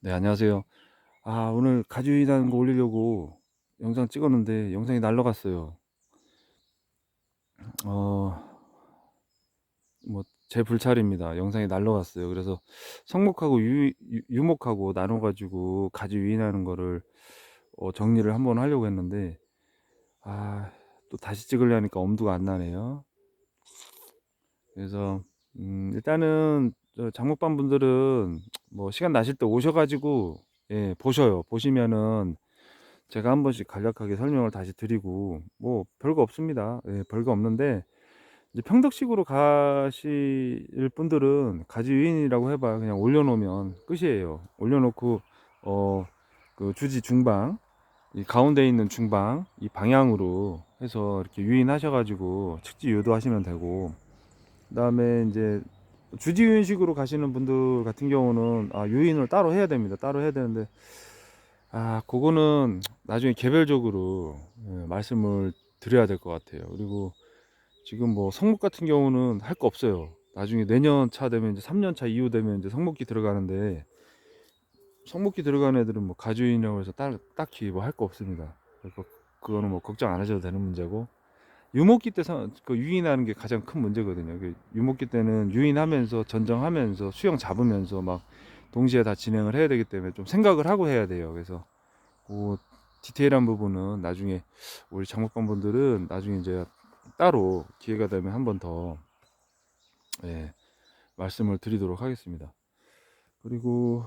네, 안녕하세요. 오늘 가족이라는 거 올리려고 영상 찍었는데 영상이 날라갔어요. 어, 뭐, 제 불찰입니다. 영상이 날라갔어요. 그래서 성목하고 유목하고 나눠가지고 가지 유인하는 거를 정리를 한번 하려고 했는데, 아, 또 다시 찍으려니까 엄두가 안 나네요. 그래서, 일단은, 장목반 분들은 뭐, 시간 나실 때 오셔가지고, 예, 보셔요. 보시면은, 제가 한 번씩 간략하게 설명을 다시 드리고 뭐 별거 없습니다. 예, 별거 없는데 이제 평덕식으로 가실 분들은 가지 유인이라고 해봐 그냥 올려놓으면 끝이에요. 올려놓고 그 주지 중방 이 가운데 있는 중방 이 방향으로 해서 이렇게 유인하셔가지고 측지 유도하시면 되고, 그다음에 이제 주지 유인식으로 가시는 분들 같은 경우는 유인을 따로 해야 됩니다. 따로 해야 되는데 그거는 나중에 개별적으로 말씀을 드려야 될 것 같아요. 그리고 지금 뭐 성목 같은 경우는 할 거 없어요. 나중에 내년 차 되면 이제 3년 차 이후 되면 이제 성목기 들어가는데, 성목기 들어가는 애들은 뭐 가주인이라고 해서 딱히 뭐 할 거 없습니다. 그러니까 그거는 뭐 걱정 안 하셔도 되는 문제고, 유목기 때 그 유인하는 게 가장 큰 문제거든요. 유목기 때는 유인하면서 전정하면서 수영 잡으면서 막 동시에 다 진행을 해야 되기 때문에 좀 생각을 하고 해야 돼요. 그래서 그 디테일한 부분은 나중에 우리 장목반 분들은 나중에 이제 따로 기회가 되면 한 번 더 예, 말씀을 드리도록 하겠습니다. 그리고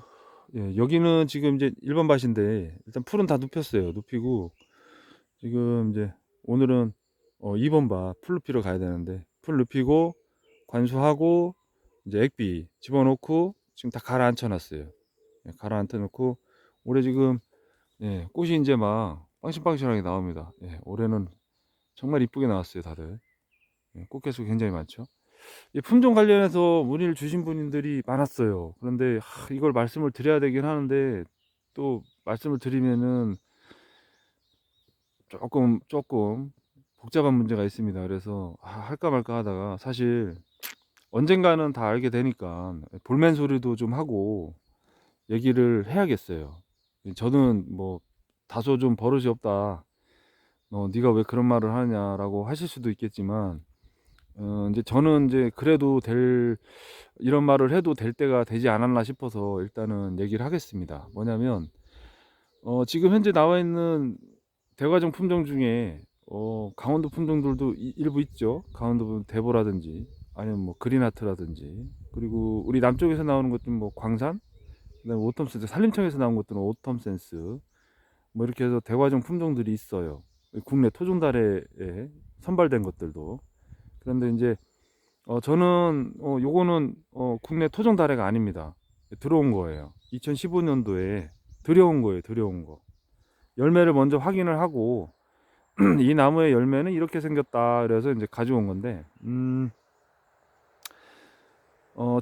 여기는 지금 이제 일반 밭인데 일단 풀은 다 눕혔어요. 눕히고 지금 이제 오늘은 2번 밭 풀 눕히러 가야 되는데 풀 눕히고 관수하고 이제 액비 집어넣고 지금 다 가라앉혀 놨어요. 가라앉혀 놓고 올해 지금 꽃이 이제 막 빵실빵실하게 나옵니다. 올해는 정말 이쁘게 나왔어요, 다들. 꽃 개수 굉장히 많죠. 이 품종 관련해서 문의를 주신 분들이 많았어요. 그런데 이걸 말씀을 드려야 되긴 하는데 또 말씀을 드리면은 조금 복잡한 문제가 있습니다. 그래서 할까 말까 하다가 사실 언젠가는 다 알게 되니까 볼멘 소리도 좀 하고 얘기를 해야겠어요. 저는 뭐 다소 좀 버릇이 없다. 네가 왜 그런 말을 하냐라고 하실 수도 있겠지만, 이제 저는 이제 그래도 이런 말을 해도 될 때가 되지 않았나 싶어서 일단은 얘기를 하겠습니다. 뭐냐면, 지금 현재 나와 있는 대과정 품종 중에, 강원도 품종들도 일부 있죠. 강원도 대보라든지, 아니면 뭐 그린하트라든지, 그리고 우리 남쪽에서 나오는 것들은 뭐 광산, 그다음에 오텀센스, 산림청에서 나온 것들은 오텀센스, 뭐 이렇게 해서 대과정 품종들이 있어요. 국내 토종달에 선발된 것들도. 그런데 이제 저는 요거는 국내 토종달래가 아닙니다. 들어온 거예요. 2015년도에 들여온 거예요. 들여온 거. 열매를 먼저 확인을 하고 이 나무의 열매는 이렇게 생겼다. 그래서 이제 가져온 건데,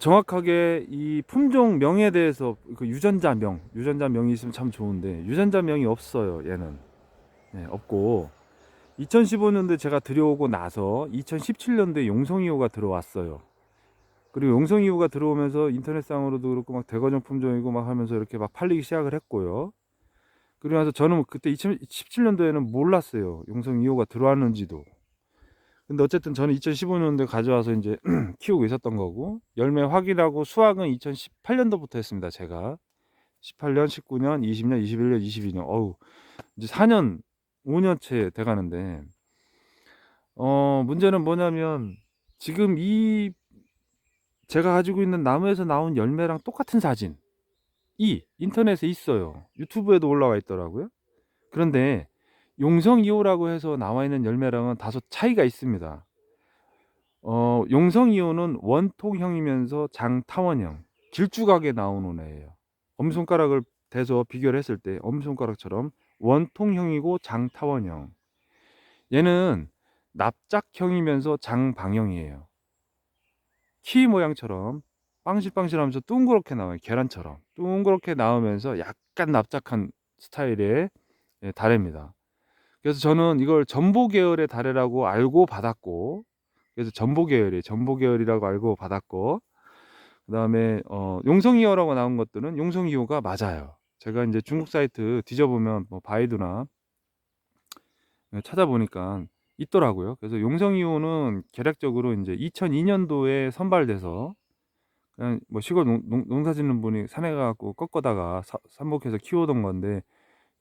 정확하게 이 품종 명에 대해서 그 유전자명이 있으면 참 좋은데 유전자명이 없어요. 얘는 없고, 2015년도에 제가 들여오고 나서 2017년도에 용성이호가 들어왔어요. 그리고 용성이호가 들어오면서 인터넷상으로도 그렇고 막 대거정 품종이고 막 하면서 이렇게 막 팔리기 시작을 했고요. 그리고 나서 저는 그때 2017년도에는 몰랐어요. 용성이호가 들어왔는지도. 근데 어쨌든 저는 2015년도에 가져와서 이제 키우고 있었던 거고, 열매 확인하고 수확은 2018년도부터 했습니다. 제가 18년, 19년, 20년, 21년, 22년, 이제 4년, 5년째 돼가는데, 문제는 뭐냐면 지금 이 제가 가지고 있는 나무에서 나온 열매랑 똑같은 사진이 인터넷에 있어요. 유튜브에도 올라와 있더라고요. 그런데 용성 2호라고 해서 나와 있는 열매랑은 다소 차이가 있습니다. 용성 2호는 원통형이면서 장타원형, 길쭉하게 나오는 애예요. 엄손가락을 대서 비교를 했을 때 엄손가락처럼 원통형이고 장타원형. 얘는 납작형이면서 장방형이에요. 키 모양처럼 빵실빵실하면서 둥그렇게 나와요. 계란처럼 둥그렇게 나오면서 약간 납작한 스타일의 다래입니다. 그래서 저는 이걸 전보 계열의 다래라고 알고 받았고, 그래서 전보 계열이라고 알고 받았고, 그다음에 용성이어라고 나온 것들은 용성이어가 맞아요. 제가 인제 중국 사이트 뒤져보면 뭐 바이두나 찾아보니까 있더라고요. 그래서 용성이어는 계략적으로 인제 2002 년도에 선발돼서 그냥 뭐 시골 농사 짓는 분이 산에 가 갖고 꺾어다가 삽목해서 키우던 건데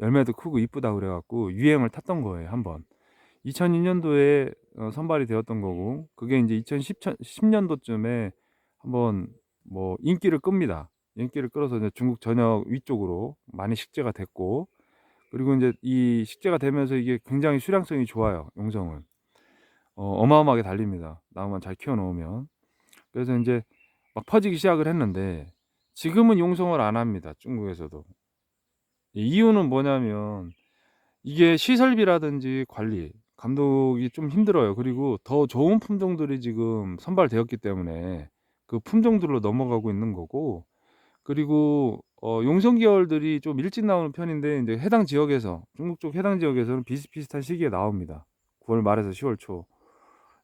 열매도 크고 이쁘다 그래 갖고 유행을 탔던 거예요 한 번. 2002 년도에 선발이 되었던 거고, 그게 인제 2010 년도쯤에 한번 뭐 인기를 끕니다. 인기를 끌어서 이제 중국 전역 위쪽으로 많이 식재가 됐고, 그리고 인제 이 식재가 되면서 이게 굉장히 수량성이 좋아요, 용성은. 어마어마하게 달립니다, 나무만 잘 키워 놓으면. 그래서 인제 막 퍼지기 시작을 했는데 지금은 용성을 안 합니다, 중국에서도. 이 이유는 뭐냐면 이게 시설비라든지 관리, 감독이 좀 힘들어요. 그리고 더 좋은 품종들이 지금 선발되었기 때문에 그 품종들로 넘어가고 있는 거고, 그리고 용성 계열들이 좀 일찍 나오는 편인데 인제 해당 지역에서, 중국 쪽 해당 지역에서는 비슷비슷한 시기에 나옵니다. 9월 말에서 10월 초.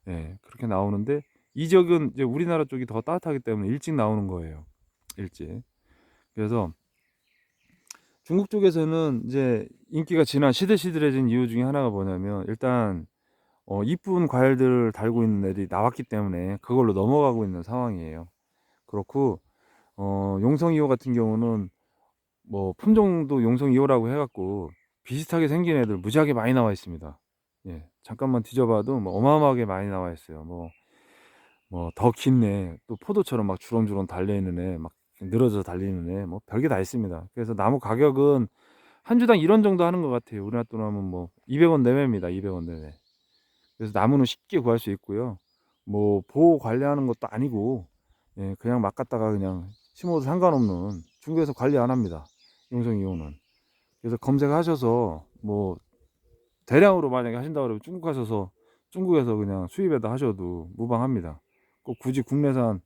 예. 그렇게 나오는데 이 지역은 이제 우리나라 쪽이 더 따뜻하기 때문에 일찍 나오는 거예요, 일찍. 그래서 중국 쪽에서는 이제 인기가 시들시들해진 이유 중에 하나가 뭐냐면, 일단 이쁜 과일들을 달고 있는 애들이 나왔기 때문에 그걸로 넘어가고 있는 상황이에요. 그렇고 용성 2호 같은 경우는 뭐 품종도 용성 2호라고 해 갖고 비슷하게 생긴 애들 무지하게 많이 나와 있습니다. 예. 잠깐만 뒤져봐도 뭐 어마어마하게 많이 나와 있어요. 뭐 더 긴 애, 또 포도처럼 막 주렁주렁 달려 있는 애, 막 늘어져서 달리는 애, 뭐 별게 다 있습니다. 그래서 나무 가격은 한 주당 1원 정도 하는 것 같아요. 우리나라 돈 하면 뭐 200원 내외입니다. 200원 내외. 그래서 나무는 쉽게 구할 수 있고요. 뭐 보호 관리하는 것도 아니고, 예, 그냥 막 갖다가 그냥 심어도 상관없는, 중국에서 관리 안 합니다, 용성 이호는. 그래서 검색하셔서 뭐 대량으로 만약에 하신다 그러면 중국 가셔서 중국에서 그냥 수입해다 하셔도 무방합니다. 꼭 굳이 국내산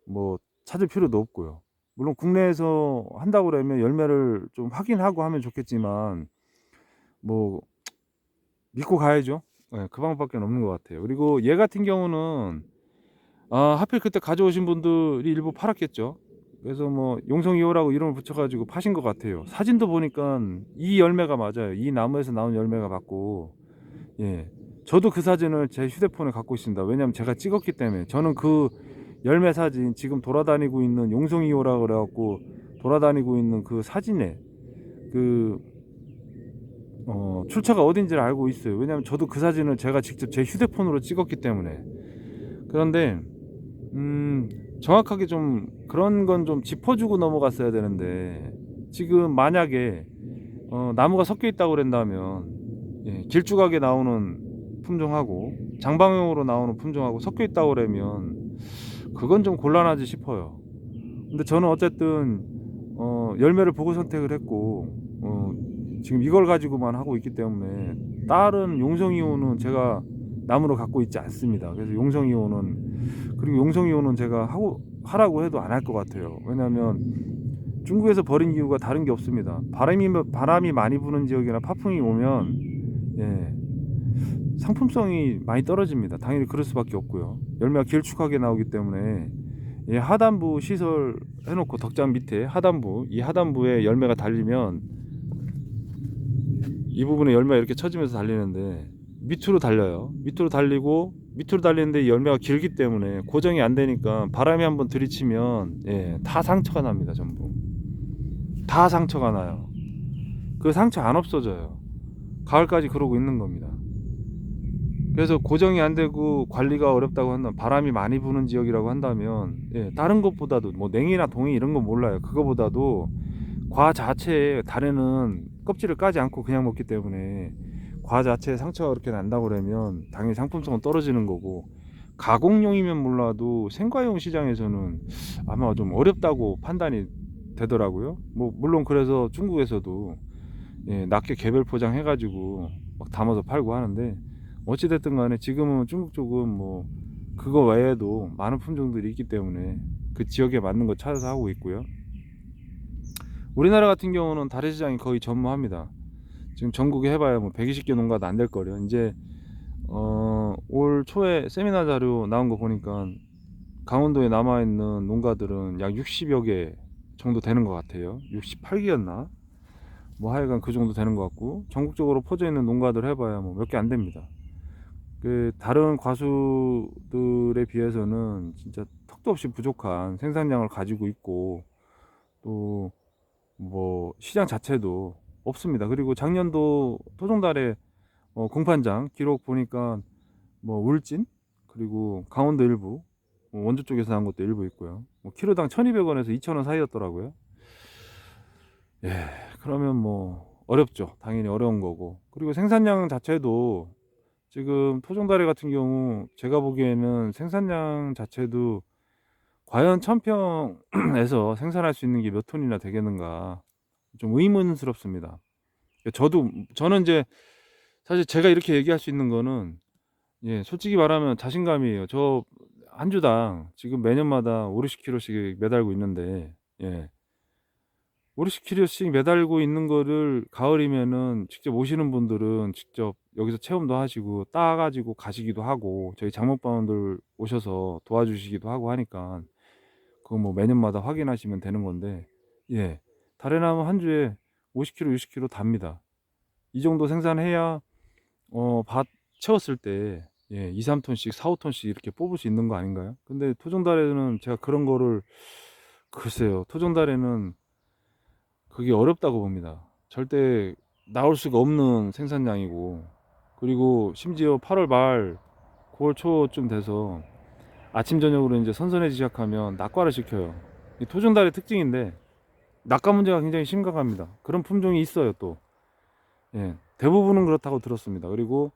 뭐 찾을 필요도 없고요. 물론 국내에서 한다고 그러면 열매를 좀 확인하고 하면 좋겠지만 뭐 믿고 가야죠. 예, 그 방법밖에 없는 것 같아요. 그리고 얘 같은 경우는 하필 그때 가져오신 분들이 일부 팔았겠죠. 그래서 뭐 용성 2호라고 이름을 붙여 가지고 파신 것 같아요. 사진도 보니까 이 열매가 맞아요. 이 나무에서 나온 열매가 맞고, 예. 저도 그 사진을 제 휴대폰에 갖고 있습니다. 왜냐면 제가 찍었기 때문에. 저는 그 열매 사진, 지금 돌아다니고 있는 용성 2호라 그래 갖고 돌아다니고 있는 그 사진에 그 출처가 어딘지를 알고 있어요. 왜냐면 저도 그 사진을 제가 직접 제 휴대폰으로 찍었기 때문에. 그런데 음 정확하게 좀 그런 건 좀 짚어주고 넘어갔어야 되는데, 지금 만약에 나무가 섞여 있다고 그런다면, 예, 길쭉하게 나오는 품종하고 장방형으로 나오는 품종하고 섞여 있다고 그러면 그건 좀 곤란하지 싶어요. 근데 저는 어쨌든 열매를 보고 선택을 했고, 지금 이걸 가지고만 하고 있기 때문에 다른 용성이호는 제가 나무로 갖고 있지 않습니다. 그래서 용성이호는, 그리고 용성이호는 제가 하라고 해도 안 할 것 같아요. 왜냐하면 중국에서 버린 이유가 다른 게 없습니다. 바람이 많이 부는 지역이나 파풍이 오면, 예, 상품성이 많이 떨어집니다. 당연히 그럴 수밖에 없고요. 열매가 길쭉하게 나오기 때문에, 예, 하단부 시설 해놓고 덕장 밑에 하단부, 이 하단부에 열매가 달리면 이 부분에 열매가 이렇게 쳐지면서 달리는데 밑으로 달려요. 밑으로 달리는데 열매가 길기 때문에 고정이 안 되니까 바람이 한번 들이치면, 예, 다 상처가 납니다. 전부 다 상처가 나요. 그 상처 안 없어져요. 가을까지 그러고 있는 겁니다. 그래서 고정이 안 되고 관리가 어렵다고 한다면, 바람이 많이 부는 지역이라고 한다면, 예, 다른 것보다도 뭐 냉이나 동이 이런 건 몰라요. 그거보다도 과 자체에 달에는 껍질을 까지 않고 그냥 먹기 때문에 과 자체에 상처가 그렇게 난다고 그러면 당연히 상품성은 떨어지는 거고, 가공용이면 몰라도 생과용 시장에서는 아마 좀 어렵다고 판단이 되더라고요. 뭐 물론 그래서 중국에서도, 예, 낮게 개별 포장해 가지고 막 담아서 팔고 하는데, 어찌 됐든 간에 지금은 중국 쪽은 뭐 그거 외에도 많은 품종들이 있기 때문에 그 지역에 맞는 거 찾아서 하고 있고요. 우리나라 같은 경우는 다래 시장이 거의 전무합니다. 지금 전국에 해봐야 뭐 120개 농가도 안 될 거래요. 이제 올 초에 세미나 자료 나온 거 보니까 강원도에 남아있는 농가들은 약 60여 개 정도 되는 것 같아요. 68개였나? 뭐 하여간 그 정도 되는 것 같고, 전국적으로 퍼져 있는 농가들 해봐야 뭐 몇 개 안 됩니다. 그 다른 과수들에 비해서는 진짜 턱도 없이 부족한 생산량을 가지고 있고, 또 뭐 시장 자체도 없습니다. 그리고 작년도 토종달에 공판장 기록 보니까 뭐 울진, 그리고 강원도 일부, 원주 쪽에서 난 것도 일부 있고요. 뭐 키로당 1200원에서 2000원 사이였더라고요. 예, 그러면 뭐 어렵죠. 당연히 어려운 거고. 그리고 생산량 자체도 지금 토종다리 같은 경우 제가 보기에는 생산량 자체도 과연 1000평에서 생산할 수 있는 게 몇 톤이나 되겠는가 좀 의문스럽습니다. 저는 이제 사실 제가 이렇게 얘기할 수 있는 거는, 예, 솔직히 말하면 자신감이에요. 저 한 주당 지금 매년마다 5, 60kg씩 매달고 있는데, 예, 5, 60kg씩 매달고 있는 거를 가을이면은 직접 오시는 분들은 직접 여기서 체험도 하시고 따가지고 가시기도 하고, 저희 장목반원들 오셔서 도와주시기도 하고 하니까 그거 뭐 매년마다 확인하시면 되는 건데, 예, 다래나무 한 주에 50kg, 60kg 답니다. 이 정도 생산해야 밭 채웠을 때, 예, 2, 3톤씩, 4, 5톤씩 이렇게 뽑을 수 있는 거 아닌가요? 근데 토종달에는 제가 그런 거를, 글쎄요, 토종달에는 그게 어렵다고 봅니다. 절대 나올 수가 없는 생산량이고, 그리고 심지어 8월 말 9월 초쯤 돼서 아침 저녁으로 이제 선선해지기 시작하면 낙과를 시켜요. 이 토종달의 특징인데 낙과 문제가 굉장히 심각합니다. 그런 품종이 있어요 또. 예, 대부분은 그렇다고 들었습니다. 그리고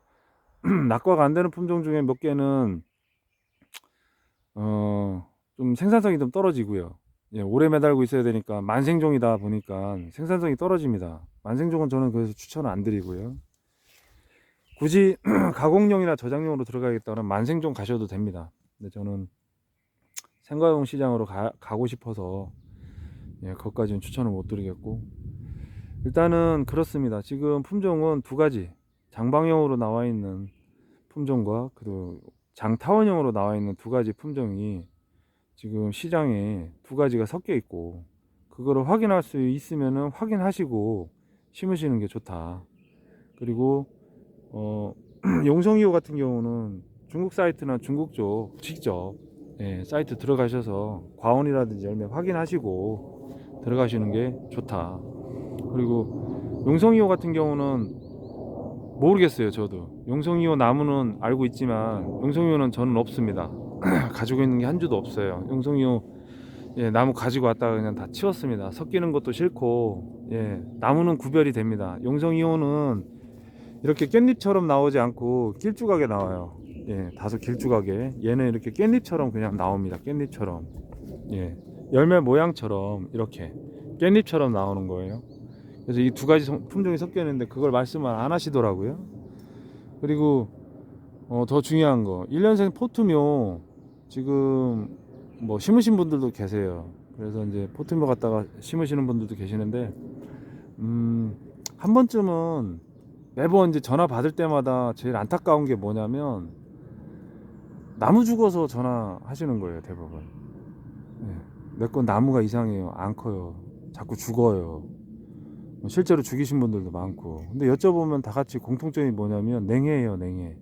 낙과가 안 되는 품종 중에 몇 개는 좀 생산성이 좀 떨어지고요. 예, 오래 매달고 있어야 되니까 만생종이다 보니까 생산성이 떨어집니다. 만생종은 저는 그래서 추천을 안 드리고요. 굳이 가공용이나 저장용으로 들어가겠다면 만생종 가셔도 됩니다. 근데 저는 생과용 시장으로 가고 싶어서, 예, 그것까지는 추천을 못 드리겠고, 일단은 그렇습니다. 지금 품종은 두 가지, 장방용으로 나와 있는 품종과 그리고 장타원형으로 나와 있는 두 가지 품종이 지금 시장에 두 가지가 섞여 있고, 그거를 확인할 수 있으면은 확인하시고 심으시는 게 좋다. 그리고 용성이호 같은 경우는 중국 사이트나 중국 쪽 직접, 예, 사이트 들어가셔서 과원이라든지 열매 확인하시고 들어가시는 게 좋다. 그리고 용성이호 같은 경우는 모르겠어요. 저도 용성이호 나무는 알고 있지만 용성이호는 저는 없습니다. 가지고 있는 게 한 주도 없어요. 용성이호, 예, 나무 가지고 왔다가 그냥 다 치웠습니다. 섞이는 것도 싫고, 예, 나무는 구별이 됩니다. 용성이호는 이렇게 깻잎처럼 나오지 않고 길쭉하게 나와요. 예, 다소 길쭉하게. 얘는 이렇게 깻잎처럼 그냥 나옵니다. 깻잎처럼. 예, 열매 모양처럼 이렇게 깻잎처럼 나오는 거예요. 그래서 이 두 가지 품종이 섞여 있는데 그걸 말씀을 안 하시더라고요. 그리고 더 중요한 거, 1년생 포트묘 지금 뭐 심으신 분들도 계세요. 그래서 이제 포트묘 갖다가 심으시는 분들도 계시는데, 한 번쯤은 매번 이제 전화 받을 때마다 제일 안타까운 게 뭐냐면 나무 죽어서 전화하시는 거예요, 대부분. 네. 내 건 나무가 이상해요, 안 커요, 자꾸 죽어요. 실제로 죽이신 분들도 많고. 근데 여쭤보면 다 같이 공통점이 뭐냐면 냉해예요, 냉해.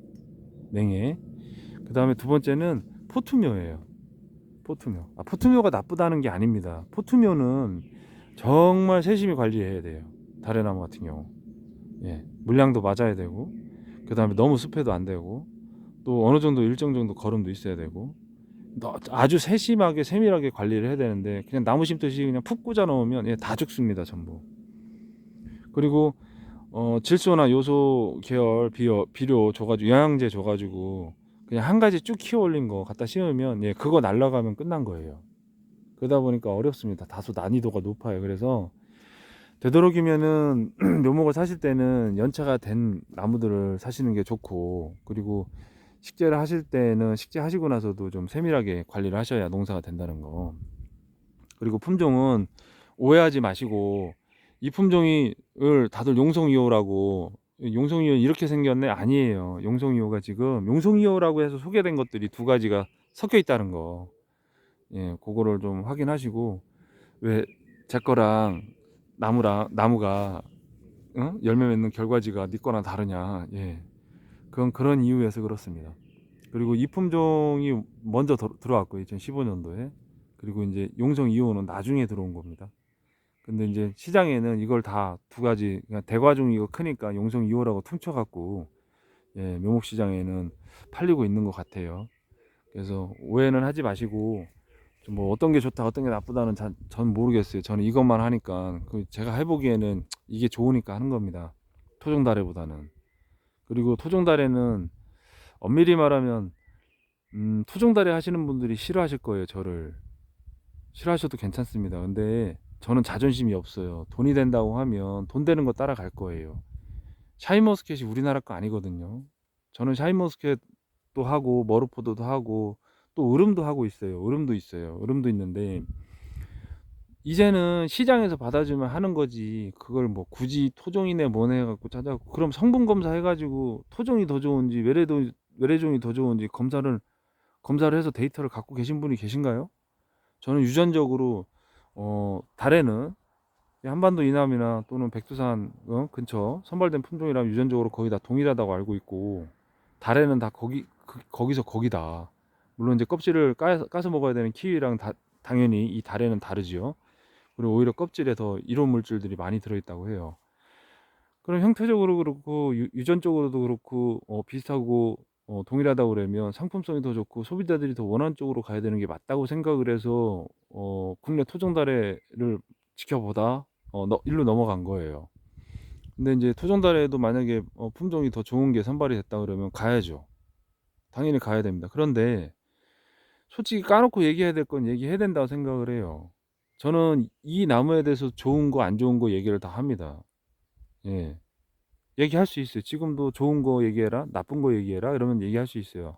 냉해. 그 다음에 두 번째는 포투묘예요. 포투묘. 포투묘가 나쁘다는 게 아닙니다. 포투묘는 정말 세심히 관리해야 돼요. 다래나무 같은 경우. 예, 물량도 맞아야 되고, 그 다음에 너무 습해도 안 되고, 또 어느 정도 일정 정도 거름도 있어야 되고, 아주 세심하게 세밀하게 관리를 해야 되는데 그냥 나무 심듯이 그냥 푹 꽂아 놓으면, 예, 다 죽습니다 전부. 그리고 질소나 요소 계열 비료 줘가지고 영양제 줘가지고 그냥 한 가지 쭉 키워 올린 거 갖다 심으면, 예, 그거 날라가면 끝난 거예요. 그러다 보니까 어렵습니다. 다소 난이도가 높아요. 그래서 되도록이면은 묘목을 사실 때는 연차가 된 나무들을 사시는 게 좋고, 그리고 식재를 하실 때는 식재하시고 나서도 좀 세밀하게 관리를 하셔야 농사가 된다는 거. 그리고 품종은 오해하지 마시고, 이 품종을 다들 용성이호라고, 용성이호 이렇게 생겼네, 아니에요. 용성이호가 지금 용성이호라고 해서 소개된 것들이 두 가지가 섞여 있다는 거. 예, 그거를 좀 확인하시고, 왜 제 거랑 나무가 열매 맺는 결과지가 네 거랑 다르냐. 예. 그건 그런 이유에서 그렇습니다. 그리고 이 품종이 먼저 들어왔고 2015년도에, 그리고 이제 용성 2호는 나중에 들어온 겁니다. 근데 이제 시장에는 이걸 다 두 가지, 그냥 대과종이 이거 크니까 용성 2호라고 퉁쳐갖고, 예, 묘목 시장에는 팔리고 있는 것 같아요. 그래서 오해는 하지 마시고, 좀 뭐 어떤 게 좋다 어떤 게 나쁘다는 전 모르겠어요. 저는 이것만 하니까, 제가 해보기에는 이게 좋으니까 하는 겁니다. 토종다래보다는. 그리고 토종다래는 엄밀히 말하면 토종다래 하시는 분들이 싫어하실 거예요. 저를 싫어하셔도 괜찮습니다. 근데 저는 자존심이 없어요. 돈이 된다고 하면 돈 되는 거 따라갈 거예요. 샤인머스켓이 우리나라 거 아니거든요. 저는 샤인머스켓도 하고 머루포도도 하고 또 으름도 하고 있어요. 으름도 있어요. 으름도 있는데 이제는 시장에서 받아주면 하는 거지, 그걸 뭐 굳이 토종이네 뭐네 해갖고 찾아갖고, 그럼 성분 검사 해가지고 토종이 더 좋은지 외래종이 더 좋은지 검사를 해서 데이터를 갖고 계신 분이 계신가요? 저는 유전적으로 달에는 한반도 이남이나 또는 백두산 근처 선발된 품종이라면 유전적으로 거의 다 동일하다고 알고 있고, 달에는 다 거기서 거기다. 물론 이제 껍질을 까서 먹어야 되는 키위랑 당연히 이 달에는 다르지요. 그리고 오히려 껍질에 더 이로운 물질들이 많이 들어있다고 해요. 그럼 형태적으로 그렇고 유전적으로도 그렇고 비슷하고 동일하다고 그러면 상품성이 더 좋고 소비자들이 더 원하는 쪽으로 가야 되는 게 맞다고 생각을 해서 국내 토종다래를 지켜보다 일로 넘어간 거예요. 근데 이제 토종다래도 만약에 품종이 더 좋은 게 선발이 됐다 그러면 가야죠. 당연히 가야 됩니다. 그런데 솔직히 까놓고 얘기해야 될 건 얘기해야 된다고 생각을 해요. 저는 이 나무에 대해서 좋은 거 안 좋은 거 얘기를 다 합니다. 예. 얘기할 수 있어요. 지금도 좋은 거 얘기해라, 나쁜 거 얘기해라 이러면 얘기할 수 있어요.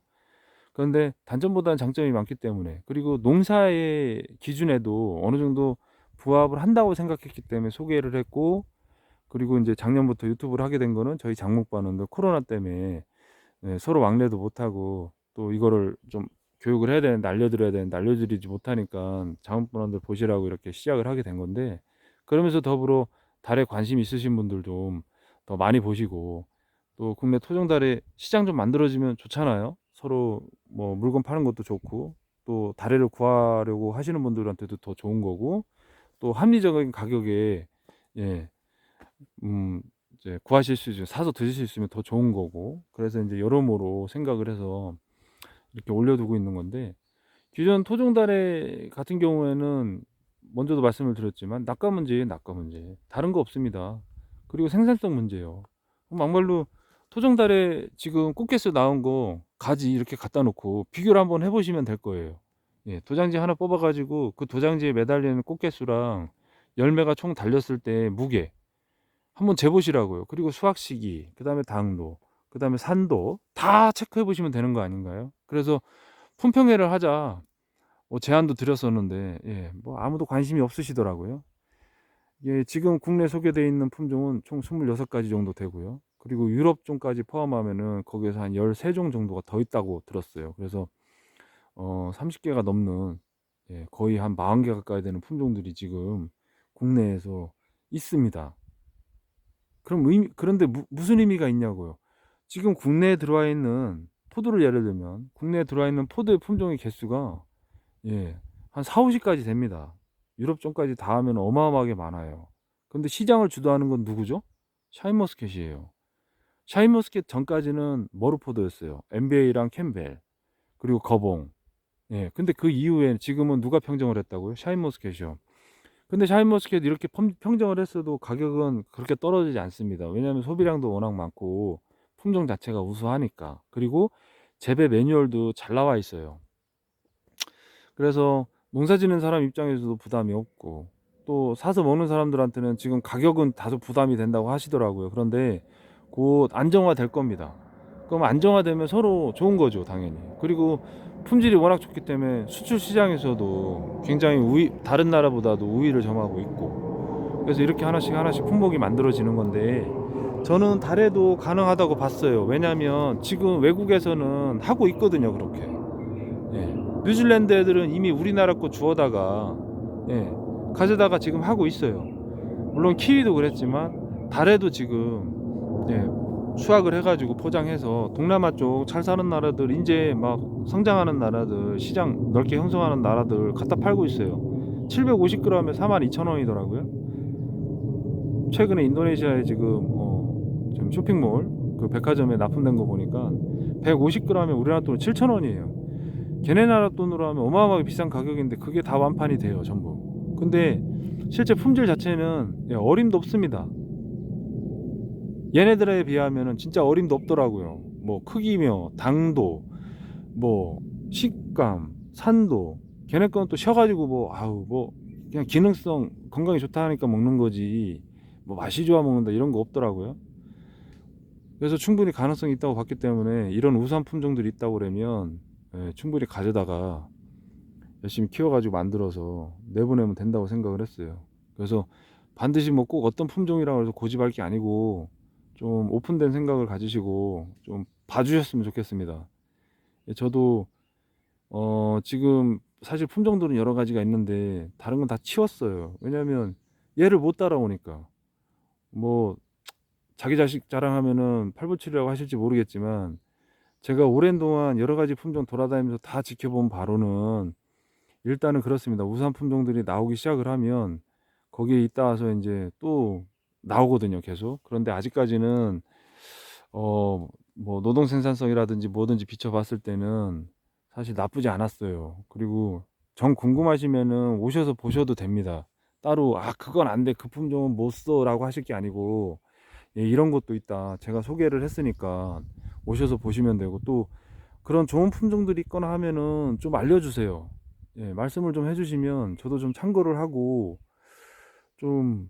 그런데 단점보다는 장점이 많기 때문에, 그리고 농사의 기준에도 어느 정도 부합을 한다고 생각했기 때문에 소개를 했고, 그리고 이제 작년부터 유튜브를 하게 된 거는 저희 장목반원들 코로나 때문에 서로 왕래도 못하고, 또 이거를 좀 교육을 해야 되는데 알려드려야 되는데 알려드리지 못하니까 장목반원들 보시라고 이렇게 시작을 하게 된 건데, 그러면서 더불어 달에 관심 있으신 분들 좀 더 많이 보시고, 또 국내 토종달에 시장 좀 만들어지면 좋잖아요. 서로 뭐 물건 파는 것도 좋고, 또 다래를 구하려고 하시는 분들한테도 더 좋은 거고, 또 합리적인 가격에, 예, 음, 이제 구하실 수 있으면 사서 드실 수 있으면 더 좋은 거고, 그래서 이제 여러모로 생각을 해서 이렇게 올려두고 있는 건데, 기존 토종다래 같은 경우에는 먼저도 말씀을 드렸지만 낙과 문제예요. 낙과 문제, 다른 거 없습니다. 그리고 생산성 문제예요. 막말로 토종달에 지금 꽃게수 나온 거 가지 이렇게 갖다 놓고 비교를 한번 해보시면 될 거예요. 예, 도장지 하나 뽑아가지고 그 도장지에 매달리는 꽃게수랑 열매가 총 달렸을 때 무게 한번 재보시라고요. 그리고 수확 시기, 그 다음에 당도, 그 다음에 산도 다 체크해 보시면 되는 거 아닌가요? 그래서 품평회를 하자 제안도 드렸었는데, 예, 뭐 아무도 관심이 없으시더라고요. 예, 지금 국내 소개되어 있는 품종은 총 26가지 정도 되고요. 그리고 유럽종까지 포함하면은 거기에서 한 13종 정도가 더 있다고 들었어요. 그래서 30개가 넘는, 예, 거의 한 40개 가까이 되는 품종들이 지금 국내에서 있습니다. 그런데 무슨 의미가 있냐고요. 지금 국내에 들어와 있는 포도를 예를 들면 국내에 들어와 있는 포도의 품종의 개수가, 예, 한 4, 50가지 됩니다. 유럽종까지 다 하면 어마어마하게 많아요. 근데 시장을 주도하는 건 누구죠? 샤인머스켓이에요. 샤인머스켓 전까지는 머루포도였어요. MBA랑 캠벨, 그리고 거봉. 예, 근데 그 이후에 지금은 누가 평정을 했다고요? 샤인머스켓이요. 근데 샤인머스켓 이렇게 평정을 했어도 가격은 그렇게 떨어지지 않습니다. 왜냐하면 소비량도 워낙 많고 품종 자체가 우수하니까. 그리고 재배 매뉴얼도 잘 나와 있어요. 그래서 농사 짓는 사람 입장에서도 부담이 없고, 또 사서 먹는 사람들한테는 지금 가격은 다소 부담이 된다고 하시더라고요. 그런데 곧 안정화 될 겁니다. 그럼 안정화되면 서로 좋은 거죠, 당연히. 그리고 품질이 워낙 좋기 때문에 수출 시장에서도 굉장히 다른 나라보다도 우위를 점하고 있고, 그래서 이렇게 하나씩 하나씩 품목이 만들어지는 건데, 저는 달에도 가능하다고 봤어요. 왜냐하면 지금 외국에서는 하고 있거든요, 그렇게. 예. 뉴질랜드 애들은 이미 우리나라 거 주워다가 예, 가져다가 지금 하고 있어요. 물론 키위도 그랬지만 달에도 지금 예, 수확을 해가지고 포장해서 동남아 쪽 잘 사는 나라들, 이제 막 성장하는 나라들, 시장 넓게 형성하는 나라들 갖다 팔고 있어요. 750g에 42,000원이더라고요. 최근에 인도네시아에 지금 쇼핑몰 그 백화점에 납품된 거 보니까 150g에 우리나라 돈 7,000원이에요. 걔네 나라 돈으로 하면 어마어마하게 비싼 가격인데 그게 다 완판이 돼요, 전부. 근데 실제 품질 자체는 어림도 없습니다. 얘네들에 비하면은 진짜 어림도 없더라고요. 뭐 크기며 당도, 뭐 식감, 산도. 걔네 건 또 쉬어가지고 뭐 그냥 기능성 건강에 좋다 하니까 먹는 거지. 뭐 맛이 좋아 먹는다 이런 거 없더라고요. 그래서 충분히 가능성이 있다고 봤기 때문에 이런 우수한 품종들이 있다고 그러면 충분히 가져다가 열심히 키워가지고 만들어서 내보내면 된다고 생각을 했어요. 그래서 반드시 뭐 꼭 어떤 품종이라고 해서 고집할 게 아니고 좀 오픈된 생각을 가지시고 좀 봐주셨으면 좋겠습니다. 저도 지금 사실 품종들은 여러 가지가 있는데 다른 건 다 치웠어요. 왜냐면 얘를 못 따라오니까. 뭐 자기 자식 자랑하면은 팔불출이라고 하실지 모르겠지만 제가 오랜 동안 여러 가지 품종 돌아다니면서 다 지켜본 바로는 일단은 그렇습니다. 우수한 품종들이 나오기 시작을 하면 거기에 있다 와서 이제 또 나오거든요, 계속. 그런데 아직까지는 뭐 노동 생산성이라든지 뭐든지 비춰봤을 때는 사실 나쁘지 않았어요. 그리고 정 궁금하시면은 오셔서 보셔도 됩니다. 따로 그건 안 돼, 그 품종은 못 써라고 하실 게 아니고 이런 것도 있다, 제가 소개를 했으니까 오셔서 보시면 되고, 또 그런 좋은 품종들이 있거나 하면은 좀 알려주세요. 말씀을 좀 해주시면 저도 좀 참고를 하고 좀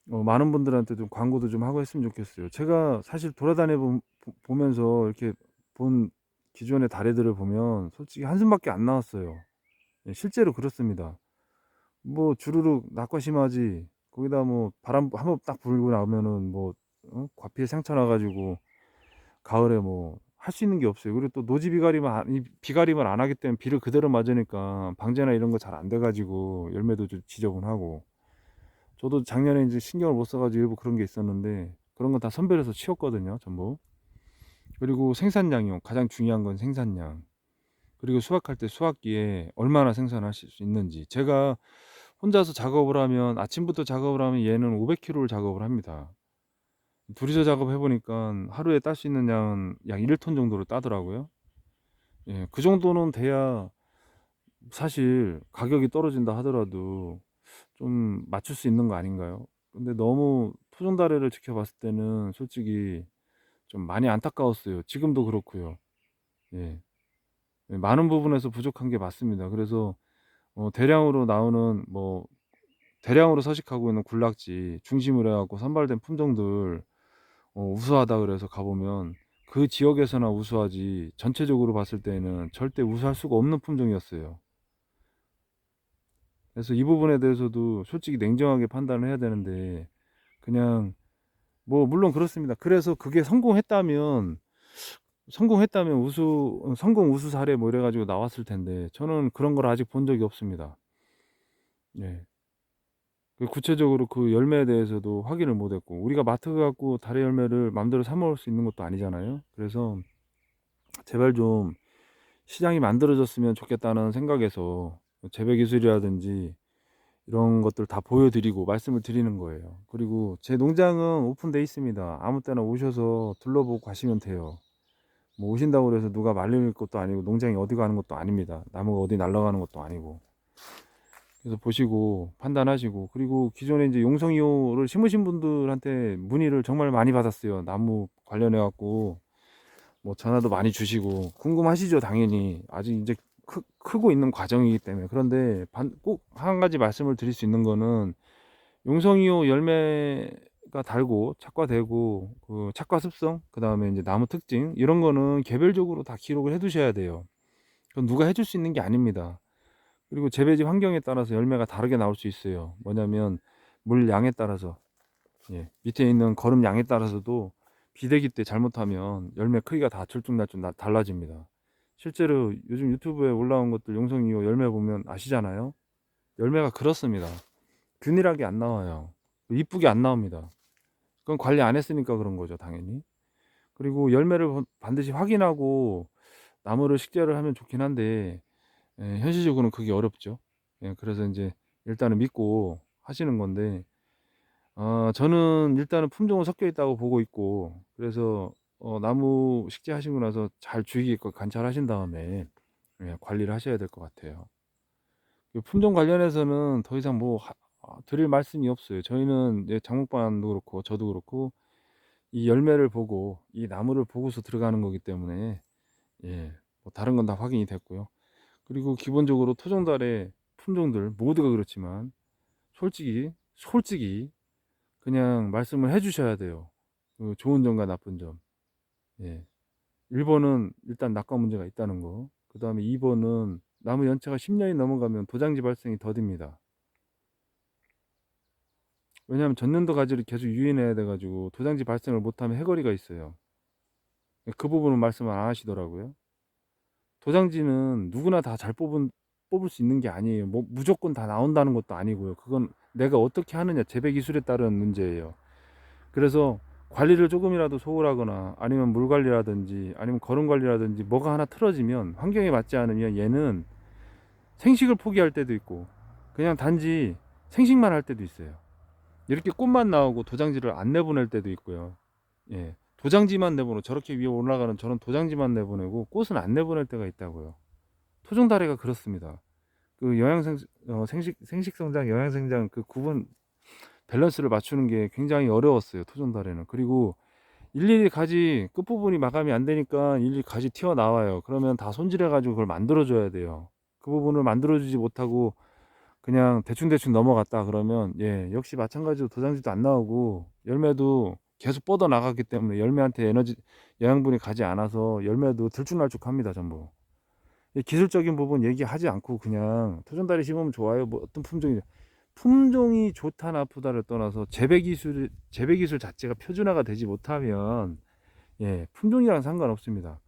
많은 분들한테 좀 광고도 좀 하고 했으면 좋겠어요. 제가 사실 돌아다녀 보면서 이렇게 본 기존의 다래들을 보면 솔직히 한숨밖에 안 나왔어요. 실제로 그렇습니다. 뭐 주르륵 낙과심하지, 거기다 뭐 바람 한번 딱 불고 나오면은 뭐 과피에 상처 나가지고 가을에 뭐 할 수 있는 게 없어요. 그리고 또 노지 비가림을 안 하기 때문에 비를 그대로 맞으니까 방제나 이런 거 잘 안 돼가지고 열매도 좀 지저분하고. 저도 작년에 이제 신경을 못 써가지고 일부 그런 게 있었는데 그런 건 다 선별해서 치웠거든요, 전부. 그리고 생산량이요. 가장 중요한 건 생산량. 그리고 수확할 때 수확기에 얼마나 생산하실 수 있는지. 제가 혼자서 작업을 하면, 아침부터 작업을 하면 얘는 500kg를 작업을 합니다. 둘이서 작업해 보니까 하루에 딸 수 있는 양은 약 1톤 정도를 따더라고요. 그 정도는 돼야 사실 가격이 떨어진다 하더라도 좀 맞출 수 있는 거 아닌가요? 근데 너무 토종다래를 지켜봤을 때는 솔직히 좀 많이 안타까웠어요. 지금도 그렇고요. 예. 많은 부분에서 부족한 게 맞습니다. 그래서 대량으로 나오는 뭐 대량으로 서식하고 있는 군락지 중심으로 해갖고 선발된 품종들 우수하다 그래서 가보면 그 지역에서나 우수하지 전체적으로 봤을 때는 절대 우수할 수가 없는 품종이었어요. 그래서 이 부분에 대해서도 솔직히 냉정하게 판단을 해야 되는데 그냥 뭐 물론 그렇습니다. 그래서 그게 성공했다면 성공 우수 사례 뭐 이래 가지고 나왔을 텐데 저는 그런 걸 아직 본 적이 없습니다. 예. 구체적으로 그 열매에 대해서도 확인을 못 했고, 우리가 마트 갖고 다래 열매를 마음대로 사 먹을 수 있는 것도 아니잖아요. 그래서 제발 좀 시장이 만들어졌으면 좋겠다는 생각에서 재배 기술이라든지 이런 것들 다 보여드리고 말씀을 드리는 거예요. 그리고 제 농장은 오픈돼 있습니다. 아무 때나 오셔서 둘러보고 가시면 돼요. 뭐 오신다고 그래서 누가 말릴 것도 아니고 농장이 어디 가는 것도 아닙니다. 나무가 어디 날아가는 것도 아니고. 그래서 보시고 판단하시고, 그리고 기존에 이제 용성이호를 심으신 분들한테 문의를 정말 많이 받았어요. 나무 관련해 갖고 뭐 전화도 많이 주시고 궁금하시죠, 당연히. 아직 이제 크고 있는 과정이기 때문에. 그런데 꼭 한 가지 말씀을 드릴 수 있는 거는 용성이호 열매가 달고 착과되고 그 착과 습성, 그 다음에 이제 나무 특징, 이런 거는 개별적으로 다 기록을 해 두셔야 돼요. 그건 누가 해줄 수 있는 게 아닙니다. 그리고 재배지 환경에 따라서 열매가 다르게 나올 수 있어요. 뭐냐면 물 양에 따라서, 밑에 있는 거름 양에 따라서도 비대기 때 잘못하면 열매 크기가 다 들쭉날쭉 달라집니다. 실제로 요즘 유튜브에 올라온 것들 용성이고 열매 보면 아시잖아요. 열매가 그렇습니다. 균일하게 안 나와요. 이쁘게 안 나옵니다. 그건 관리 안 했으니까 그런 거죠, 당연히. 그리고 열매를 반드시 확인하고 나무를 식재를 하면 좋긴 한데, 현실적으로는 그게 어렵죠. 그래서 이제 일단은 믿고 하시는 건데, 저는 일단은 품종은 섞여 있다고 보고 있고, 그래서 나무 식재하시고 나서 잘 주의 깊게 관찰하신 다음에 관리를 하셔야 될 것 같아요. 그 품종 관련해서는 더 이상 뭐 드릴 말씀이 없어요. 저희는 이제 장목반도 그렇고 저도 그렇고 이 열매를 보고 이 나무를 보고서 들어가는 거기 때문에, 뭐 다른 건 다 확인이 됐고요. 그리고 기본적으로 토종달의 품종들 모두가 그렇지만 솔직히 그냥 말씀을 해 주셔야 돼요. 그 좋은 점과 나쁜 점. 예. 1번은 일단 낙과 문제가 있다는 거. 그다음에 2번은 나무 연체가 10년이 넘어가면 도장지 발생이 더딥니다. 왜냐하면 전년도 가지를 계속 유인해야 돼 가지고 도장지 발생을 못하면 해거리가 있어요. 그 부분은 말씀을 안 하시더라고요. 도장지는 누구나 다 잘 뽑을 수 있는 게 아니에요. 뭐 무조건 다 나온다는 것도 아니고요. 그건 내가 어떻게 하느냐, 재배 기술에 따른 문제예요. 그래서 관리를 조금이라도 소홀하거나 아니면 물 관리라든지 아니면 거름 관리라든지 뭐가 하나 틀어지면, 환경에 맞지 않으면 얘는 생식을 포기할 때도 있고 그냥 단지 생식만 할 때도 있어요. 이렇게 꽃만 나오고 도장지를 안 내보낼 때도 있고요. 도장지만 내보내고, 저렇게 위에 올라가는 저런 도장지만 내보내고 꽃은 안 내보낼 때가 있다고요. 토종다래가 그렇습니다. 그 생식성장, 영양생장 그 구분 밸런스를 맞추는 게 굉장히 어려웠어요, 토종다래는. 그리고 일일이 가지 끝부분이 마감이 안 되니까 일일이 가지 튀어나와요. 그러면 다 손질해 가지고 그걸 만들어 줘야 돼요. 그 부분을 만들어 주지 못하고 그냥 대충대충 넘어갔다 그러면, 역시 마찬가지로 도장지도 안 나오고 열매도 계속 뻗어 나가기 때문에 열매한테 영양분이 가지 않아서 열매도 들쭉날쭉합니다, 전부. 이 기술적인 부분 얘기하지 않고 그냥 토종다리 심으면 좋아요, 뭐 어떤 품종이 좋다 나쁘다를 떠나서 재배 기술 자체가 표준화가 되지 못하면, 품종이랑 상관없습니다.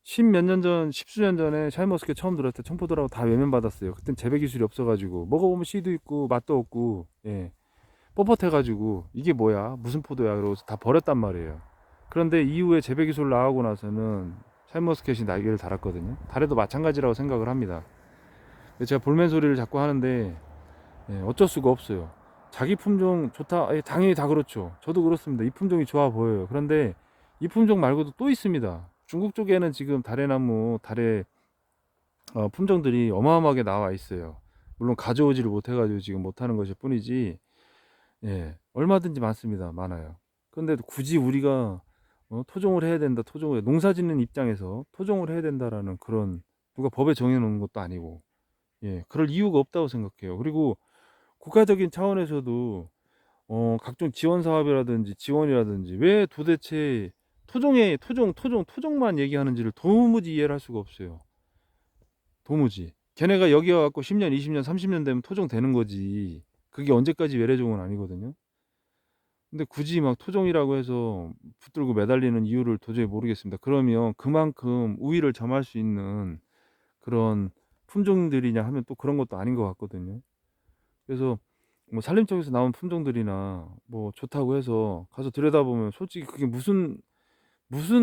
십몇 년 전, 십수년 전에 샤인머스켓 처음 들었을 때 청포도라고 다 외면받았어요. 그땐 재배 기술이 없어가지고 먹어보면 씨도 있고 맛도 없고, 뻣뻣해가지고 이게 뭐야, 무슨 포도야, 그러고서 다 버렸단 말이에요. 그런데 이후에 재배 기술 나오고 나서는 샤인머스켓이 날개를 달았거든요. 달에도 마찬가지라고 생각을 합니다. 제가 볼멘 소리를 자꾸 하는데, 어쩔 수가 없어요. 자기 품종 좋다, 당연히 다 그렇죠. 저도 그렇습니다. 이 품종이 좋아 보여요. 그런데 이 품종 말고도 또 있습니다. 중국 쪽에는 지금 달의 품종들이 어마어마하게 나와 있어요. 물론 가져오지를 못해가지고 지금 못하는 것일 뿐이지, 얼마든지 많아요. 그런데 굳이 우리가 토종을 해야 된다, 농사 짓는 입장에서 토종을 해야 된다라는 그런, 누가 법에 정해놓은 것도 아니고, 그럴 이유가 없다고 생각해요. 그리고 국가적인 차원에서도 각종 지원 사업이라든지 지원이라든지 왜 도대체 토종만 얘기하는지를 도무지 이해를 할 수가 없어요. 도무지. 걔네가 여기 와갖고 10년, 20년, 30년 되면 토종 되는 거지. 그게 언제까지 외래종은 아니거든요. 근데 굳이 막 토종이라고 해서 붙들고 매달리는 이유를 도저히 모르겠습니다. 그러면 그만큼 우위를 점할 수 있는 그런 품종들이냐 하면 또 그런 것도 아닌 것 같거든요. 그래서 뭐 산림청에서 나온 품종들이나 뭐 좋다고 해서 가서 들여다보면 솔직히 그게 무슨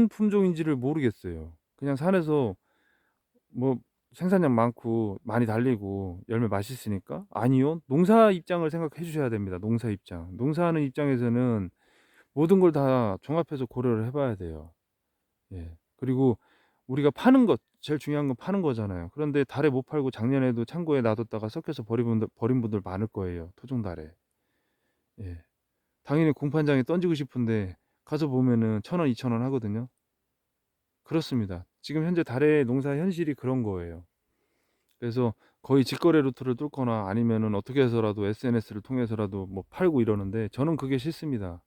품종인지를 모르겠어요. 그냥 산에서 뭐 생산량 많고 많이 달리고 열매 맛있으니까? 아니요. 농사 입장을 생각해 주셔야 됩니다. 농사 입장. 농사하는 입장에서는 모든 걸 다 종합해서 고려를 해봐야 돼요. 그리고 우리가 파는 것, 제일 중요한 건 파는 거잖아요. 그런데 달에 못 팔고 작년에도 창고에 놔뒀다가 썩혀서 버린 분들 많을 거예요. 토종 달에. 예. 당연히 공판장에 던지고 싶은데 가서 보면은 1,000원, 2,000원 하거든요. 그렇습니다. 지금 현재 달의 농사 현실이 그런 거예요. 그래서 거의 직거래 루트를 뚫거나 아니면은 어떻게 해서라도 SNS를 통해서라도 뭐 팔고 이러는데, 저는 그게 싫습니다.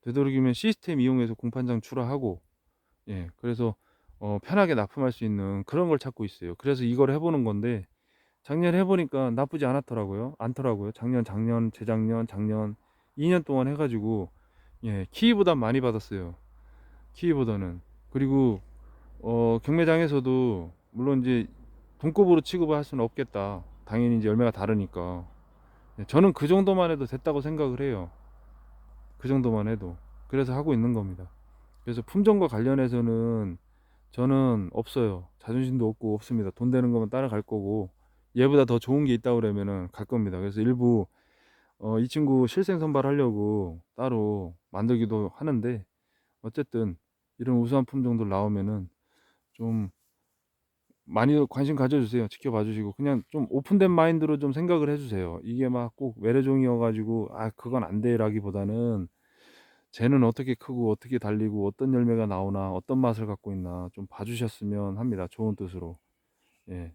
되도록이면 시스템 이용해서 공판장 출하하고, 그래서 편하게 납품할 수 있는 그런 걸 찾고 있어요. 그래서 이걸 해보는 건데, 작년에 해보니까 나쁘지 않더라고요. 재작년, 작년 2년 동안 해가지고, 키위보다 많이 받았어요. 키위보다는. 그리고 경매장에서도 물론 이제 동급으로 취급을 할 수는 없겠다. 당연히 이제 열매가 다르니까. 예, 저는 그 정도만 해도 됐다고 생각을 해요. 그 정도만 해도. 그래서 하고 있는 겁니다. 그래서 품종과 관련해서는 저는 없어요. 자존심도 없고 없습니다. 돈 되는 거면 따라갈 거고, 얘보다 더 좋은 게 있다 그러면은 갈 겁니다. 그래서 일부 이 친구 실생 선발하려고 따로 만들기도 하는데, 어쨌든 이런 우수한 품종들 나오면은 좀 많이 관심 가져주세요. 지켜봐 주시고 그냥 좀 오픈된 마인드로 좀 생각을 해주세요. 이게 막 꼭 외래종이어가지고 아 그건 안 돼라기보다는 쟤는 어떻게 크고 어떻게 달리고 어떤 열매가 나오나 어떤 맛을 갖고 있나 좀 봐주셨으면 합니다. 좋은 뜻으로. 예.